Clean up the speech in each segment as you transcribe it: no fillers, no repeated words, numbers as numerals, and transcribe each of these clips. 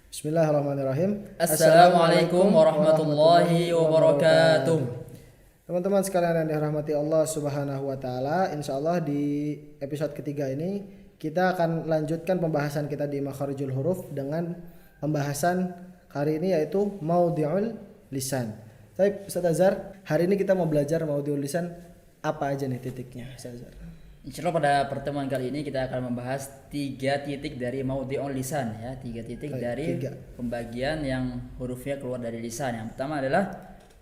Bismillahirrahmanirrahim. Assalamualaikum warahmatullahi wabarakatuh. Teman-teman sekalian yang dirahmati Allah Subhanahu wa taala, insyaallah di episode ketiga ini kita akan lanjutkan pembahasan kita di makharijul huruf dengan pembahasan hari ini yaitu maudhi'ul lisan. Baik, Ustaz Azhar, hari ini kita mau belajar maudhi'ul lisan, apa aja nih titiknya, Ustaz Azhar? Insyaallah pada pertemuan kali ini kita akan membahas 3 titik dari maudhi'ul lisan ya, 3 titik dari pembagian yang hurufnya keluar dari lisan. Yang pertama adalah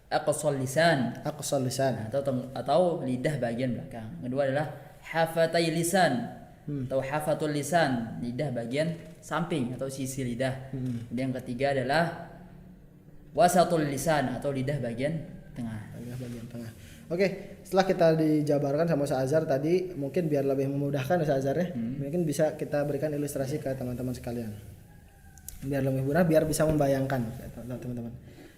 aqsal lisan. Aqsal lisan atau lidah bagian belakang. Kedua adalah hafatai lisan atau hafatul lisan, lidah bagian samping atau sisi lidah. Kemudian yang ketiga adalah wasatul lisan atau lidah bagian tengah. Lidah bagian tengah. Oke, setelah kita dijabarkan sama Ustaz Azhar tadi, mungkin biar lebih memudahkan Ustaz Azhar ya, mungkin bisa kita berikan ilustrasi ke teman-teman sekalian. Biar lebih mudah, biar bisa membayangkan teman-teman.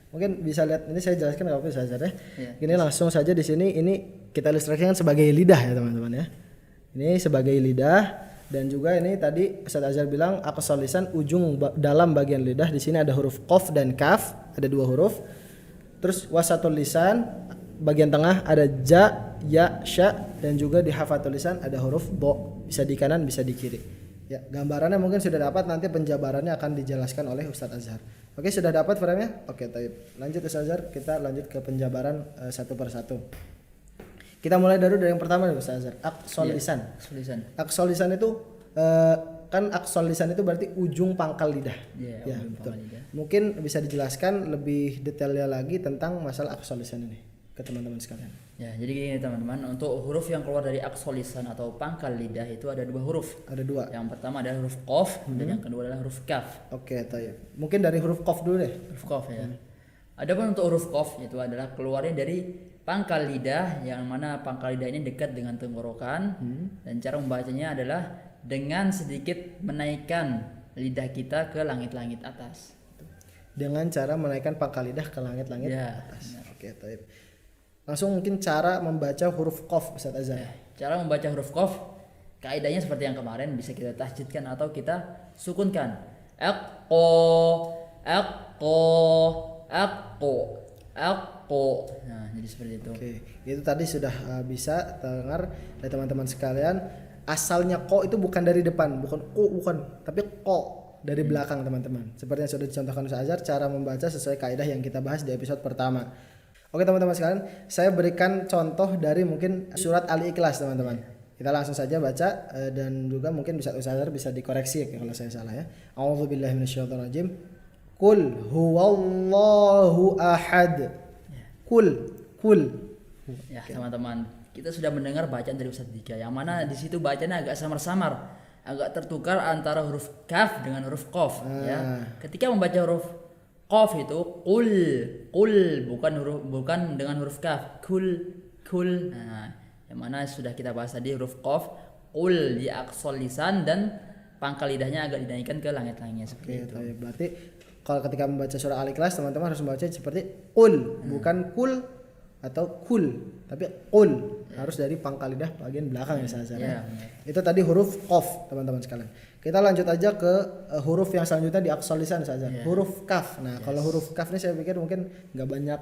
Mungkin bisa lihat, ini saya jelaskan nggak apa-apa Ustaz Azhar ya. Gini langsung saja di sini, ini kita ilustrasikan sebagai lidah ya teman-teman ya. Ini sebagai lidah, dan juga ini tadi Ustaz Azhar bilang aqsal lisan, ujung dalam bagian lidah. Di sini ada huruf qaf dan kaf, ada 2 huruf. Terus wasatul lisan, bagian tengah ada ja, ya, sya, dan juga di hafatul lisan ada huruf bo, bisa di kanan bisa di kiri. Ya, gambarannya mungkin sudah dapat, nanti penjabarannya akan dijelaskan oleh Ustaz Azhar. Oke, sudah dapat framenya? Oke, taib. Lanjut Ustaz Azhar, kita lanjut ke penjabaran satu persatu. Kita mulai dari yang pertama nih Ustaz Azhar, aqsal lisan. Aqsal lisan itu kan aqsal lisan itu berarti ujung pangkal lidah. Ya, betul. Lidah. Mungkin bisa dijelaskan lebih detailnya lagi tentang masalah aqsal lisan ini ke teman-teman sekalian. Ya, jadi gini teman-teman, untuk huruf yang keluar dari aqsal lisan atau pangkal lidah itu ada 2 huruf. Ada 2. Yang pertama adalah huruf qaf dan yang kedua adalah huruf kaf. Oke, taib. Mungkin dari huruf qaf dulu deh. Huruf qaf ya. Adapun untuk huruf qaf itu adalah keluarnya dari pangkal lidah, yang mana pangkal lidah ini dekat dengan tenggorokan, dan cara membacanya adalah dengan sedikit menaikkan lidah kita ke langit-langit atas. Dengan cara menaikkan pangkal lidah ke langit-langit atas. Oke, taib. Langsung mungkin cara membaca huruf qaf Ustaz Azhar. Cara membaca huruf qaf, kaidahnya seperti yang kemarin, bisa kita tasjidkan atau kita sukunkan. Aqqa, aqqa, aqqa, aqqa. Nah, jadi seperti itu. Oke, itu tadi sudah bisa dengar dari teman-teman sekalian. Asalnya ko itu bukan dari depan, bukan, tapi ko dari belakang teman-teman. Seperti yang sudah dicontohkan Ustaz Azhar, cara membaca sesuai kaidah yang kita bahas di episode pertama. Oke teman-teman sekalian, saya berikan contoh dari mungkin surat Al-Ikhlas teman-teman. Kita langsung saja baca dan juga mungkin bisa Ustaz Azhar bisa dikoreksi ya kalau saya salah ya. A'udzubillahi minasyaitonirrajim. Qul huwallahu ahad. Kul. Ya, teman-teman, kita sudah mendengar bacaan dari Ustaz Dika, yang mana di situ bacanya agak samar-samar, agak tertukar antara huruf kaf dengan huruf qaf ya. Ketika membaca huruf qaf itu qul, bukan dengan huruf kaf, kul. Nah, yang mana sudah kita bahas tadi huruf qaf, qul di aqsal lisan, dan pangkal lidahnya agak dinaikkan ke langit-langit seperti itu. Oke, berarti kalau ketika membaca surah Al-Ikhlas teman-teman harus membaca seperti qul, bukan kul atau kul, tapi qul. Harus dari pangkal lidah bagian belakang ya Ustaz. Itu tadi huruf qaf teman-teman sekalian. Kita lanjut aja ke huruf yang selanjutnya di aqsal lisan Ustaz. Huruf kaf. Nah, kalau huruf kaf ini saya pikir mungkin nggak banyak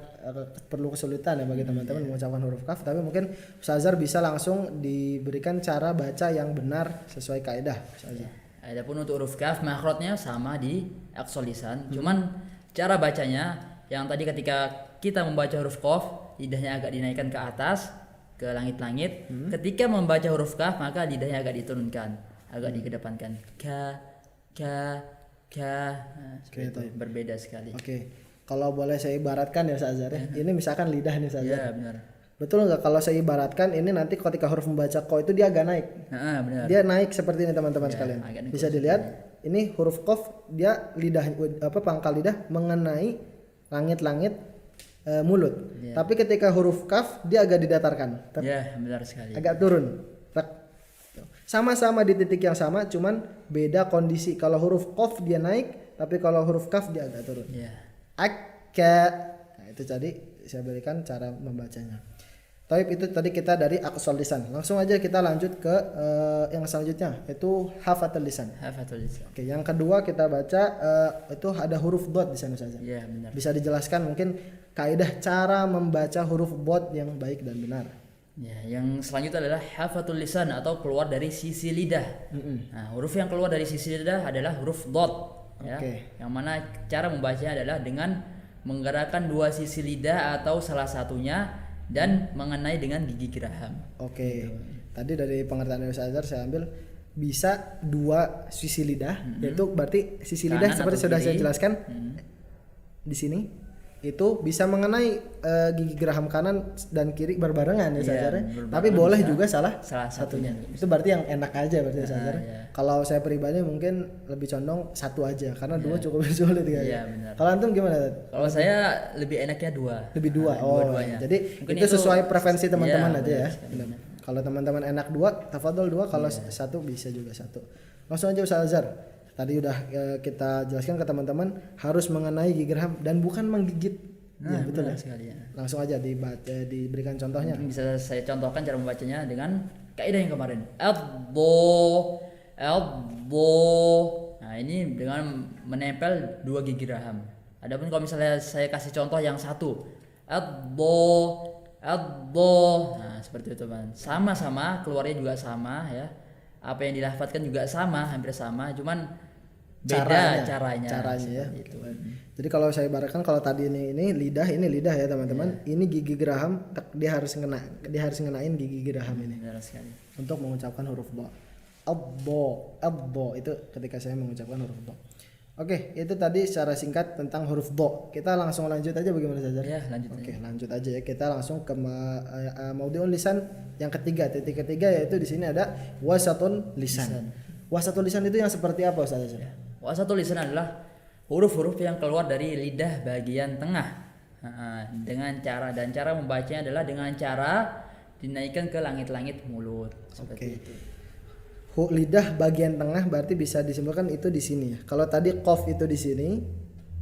perlu kesulitan ya bagi teman-teman mengucapkan huruf kaf, tapi mungkin Ustaz bisa langsung diberikan cara baca yang benar sesuai kaidah Ustaz. Adapun untuk huruf kaf, makhrajnya sama di aqsal lisan, cuman cara bacanya yang tadi ketika kita membaca huruf qaf, lidahnya agak dinaikkan ke atas ke langit-langit. Ketika membaca huruf kaf, maka lidahnya agak diturunkan, agak dikedepankan. Ka. Nah, berbeda sekali. Oke. Kalau boleh saya ibaratkan ya Ustaz ya. Ini misalkan lidah nih Ustaz. Ya, benar. Betul nggak kalau saya ibaratkan ini nanti ketika huruf membaca ko itu dia agak naik. Benar. Dia naik seperti ini teman-teman sekalian. Bisa dilihat ini huruf qaf, dia lidah pangkal lidah mengenai langit-langit mulut. Tapi ketika huruf kaf dia agak didatarkan. Benar sekali. Agak turun. Sama-sama di titik yang sama, cuman beda kondisi. Kalau huruf qaf dia naik, tapi kalau huruf kaf dia agak turun. Akka. Nah, itu tadi saya berikan cara membacanya. Taib itu tadi kita dari aqsal lisan. Langsung aja kita lanjut ke yang selanjutnya yaitu hafatul lisan. Hafatul lisan. Oke, yang kedua kita baca itu ada huruf dot di sana saja. Iya, benar. Bisa dijelaskan mungkin kaidah cara membaca huruf dot yang baik dan benar. Ya, yang selanjutnya adalah hafatul lisan atau keluar dari sisi lidah. Nah, huruf yang keluar dari sisi lidah adalah huruf dot. Ya, yang mana cara membacanya adalah dengan menggerakkan dua sisi lidah atau salah satunya dan mengenai dengan gigi geraham. Oke. Tadi dari pengertian Ustaz Azhar saya ambil bisa dua sisi lidah, yaitu berarti sisi lidah seperti sudah saya jelaskan di sini itu bisa mengenai gigi geraham kanan dan kiri berbarengan ya Ustaz Azhar. Tapi boleh juga salah satunya. Itu berarti yang enak aja berarti Ustaz Azhar. Kalau saya pribadi mungkin lebih condong satu aja karena dua cukup sulit ya. Iya, benar. Kalau antum gimana? Kalau saya lebih enaknya dua. Lebih dua. Dua-duanya. Jadi mungkin itu sesuai preferensi teman-teman aja ya. Kalau teman-teman enak dua, tafadhol dua. Kalau satu bisa juga satu. Langsung aja Ustaz Azhar. Tadi udah kita jelaskan ke teman-teman harus mengenai gigi geraham dan bukan menggigit. Nah, ya, betul ya. Sekali, ya. Langsung aja diberikan contohnya. Mungkin bisa saya contohkan cara membacanya dengan kaidah yang kemarin. Elbow. Nah, ini dengan menempel dua gigi geraham. Adapun kalau misalnya saya kasih contoh yang satu, elbow. Nah, seperti itu, Bang. Sama-sama, keluarnya juga sama ya. Apa yang dilafadzkan juga sama, hampir sama, cuman beda caranya ya. Itu. Jadi kalau saya ibaratkan kalau tadi ini lidah ya teman-teman, ini gigi geraham dia harus ngenain gigi geraham ini. Benar sekali. Untuk mengucapkan huruf ba. Abbo itu ketika saya mengucapkan huruf ba. Oke, itu tadi secara singkat tentang huruf ba. Kita langsung lanjut aja bagaimana saja? Ya, lanjut. Oke, lanjut aja ya. Kita langsung ke maudhi'ul lisan yang ketiga. Titik ketiga yaitu di sini ada wasatul lisan. Wasatul lisan itu yang seperti apa Ustaz? Ya. Wasatul lisan adalah huruf-huruf yang keluar dari lidah bagian tengah. Dengan cara membacanya adalah dengan cara dinaikkan ke langit-langit mulut seperti itu. Lidah bagian tengah berarti bisa disimpulkan itu di sini ya. Kalau tadi qaf itu di sini,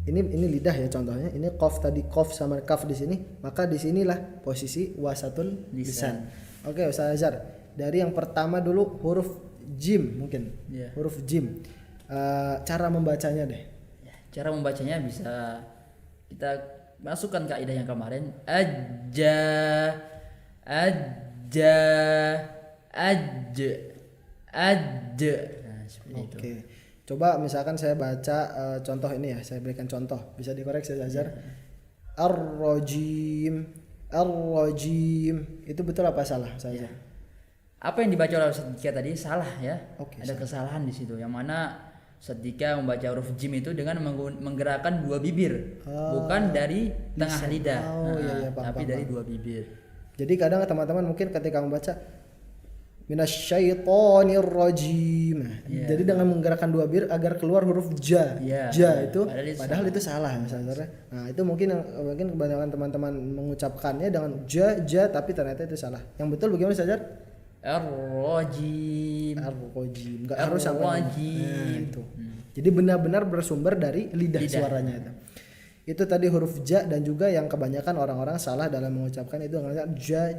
ini lidah ya contohnya. Ini qaf tadi qaf sama kaf di sini, maka di sinilah posisi wasatul lisan. Oke, Ustaz Azhar. Dari yang pertama dulu huruf jim mungkin. Yeah. Huruf jim. Cara membacanya deh. Ya, cara membacanya bisa kita masukkan kaidah yang kemarin. Aja. Nah, seperti itu. Oke. Coba misalkan saya baca contoh ini ya, saya berikan contoh. Bisa dikoreksi Azhar. Ar-rajim. Itu betul apa salah Azhar? Apa yang dibaca oleh Ustaz Dika tadi salah ya. Ada salah. kesalahan di situ. Yang mana Ustaz Dika membaca huruf jim itu dengan menggerakkan dua bibir, bukan dari tengah lidah. Tapi dari dua bibir. Jadi kadang teman-teman mungkin ketika membaca minasyaitonir rajim. Jadi dengan menggerakkan dua bibir agar keluar huruf ja. Itu padahal itu salah misalnya. Nah, itu mungkin kebanyakan teman-teman mengucapkannya dengan ja tapi ternyata itu salah. Yang betul bagaimana Ustaz? Ar-rajim. Enggak harus sampai itu. Jadi benar-benar bersumber dari lidah. Suaranya itu. Itu tadi huruf ja dan juga yang kebanyakan orang-orang salah dalam mengucapkan itu namanya ja.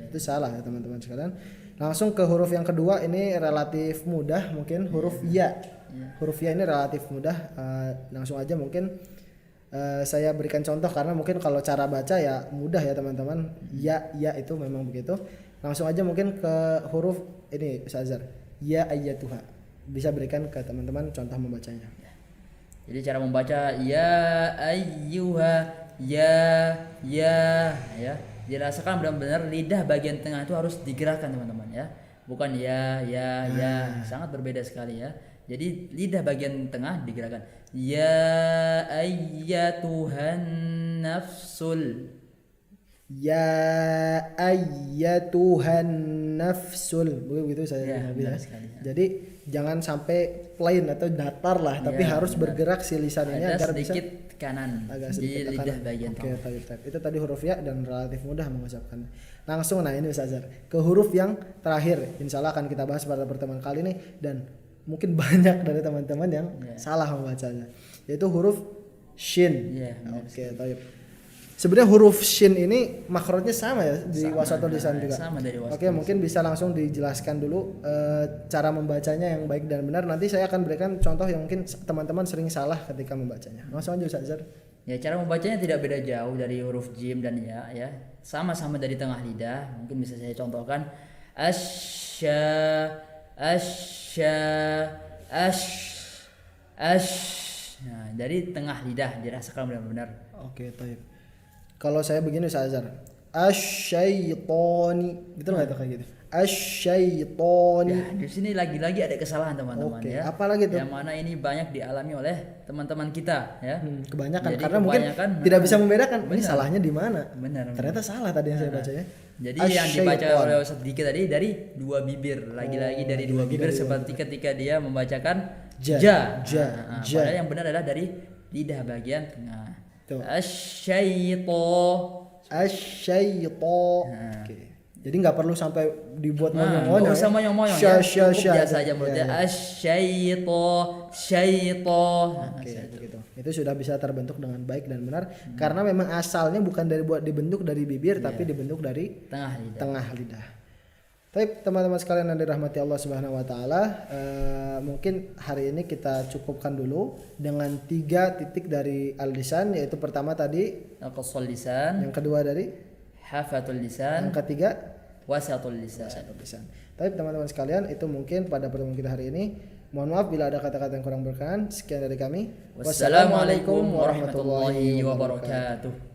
Itu salah ya teman-teman sekalian. Langsung ke huruf yang kedua, ini relatif mudah mungkin huruf ya. Huruf ya ini relatif mudah. Langsung aja mungkin saya berikan contoh karena mungkin kalau cara baca ya mudah ya teman-teman. Ya itu memang begitu. Langsung aja mungkin ke huruf ini Ustaz Azhar. Ya ayyatuha. Bisa berikan ke teman-teman contoh membacanya. Jadi cara membaca ya ayyuha ya. Dirasakan benar-benar lidah bagian tengah itu harus digerakkan teman-teman ya. Bukan ya. Sangat berbeda sekali ya. Jadi lidah bagian tengah digerakkan. Ya ayyatuhan nafsul. Ya ayyatuhan nafsul. Begitu saya bilang. Jadi jangan sampai plain atau datar lah, tapi harus bergerak si lisan ini agar bisa sedikit kanan di lidah bagian tengah. Itu tadi huruf ya dan relatif mudah mengucapkan. Langsung ini Ustaz Azhar ke huruf yang terakhir. Insyaallah akan kita bahas pada pertemuan kali ini dan mungkin banyak dari teman-teman yang salah membacanya, yaitu huruf shin. Baik. sebenarnya huruf shin ini makhrajnya sama ya di wasatul lisan juga. Sama dari wasatul Oke, mungkin bisa langsung dijelaskan dulu cara membacanya yang baik dan benar. Nanti saya akan berikan contoh yang mungkin teman-teman sering salah ketika membacanya. Langsung aja Ustaz Azhar. Ya, cara membacanya tidak beda jauh dari huruf jim dan ya. Sama-sama dari tengah lidah. Mungkin bisa saya contohkan asya. Nah, dari tengah lidah dirasakan benar-benar. Oke, taib. Kalau saya begini Ustaz Azhar, asyaitoni, betul nggak itu kayak gitu? Asyaitoni. Ya, di sini lagi-lagi ada kesalahan teman-teman. Oke, ya. apa lagi tuh? Yang mana ini banyak dialami oleh teman-teman kita, ya. Kebanyakan. Jadi Karena mungkin kebanyakan, tidak bisa membedakan ini benar. salahnya di mana. Benar. Ternyata salah tadi yang saya bacanya. Jadi yang dibaca Asyaiton. oleh Ustaz Diki tadi dari dua bibir, lagi-lagi dari dua bibir dari seperti ketika dia membacakan Ja. ja. Ja. Padahal yang benar adalah dari lidah bagian tengah. Tuh. Asyaito. Oke. Jadi nggak perlu sampai dibuat monyong-monyong. Nggak usah monyong-monyong Sya, ya. sya, Cukup sya. biasa aja mulutnya. Ya. Syaito. Oke, begitu. Itu sudah bisa terbentuk dengan baik dan benar karena memang asalnya bukan dari buat dibentuk dari bibir tapi dibentuk dari Tengah lidah. tengah lidah. Baik, teman-teman sekalian yang dirahmati Allah Subhanahu wa taala, mungkin hari ini kita cukupkan dulu dengan 3 titik dari al-lisan, yaitu pertama tadi, Qasal lisan, yang kedua dari, hafatul yang lisan, ketiga wasatul lisan. lisan. Tapi teman-teman sekalian, itu mungkin pada pertemuan kita hari ini. Mohon maaf bila ada kata-kata yang kurang berkenan. Sekian dari kami. Wassalamualaikum warahmatullahi wabarakatuh.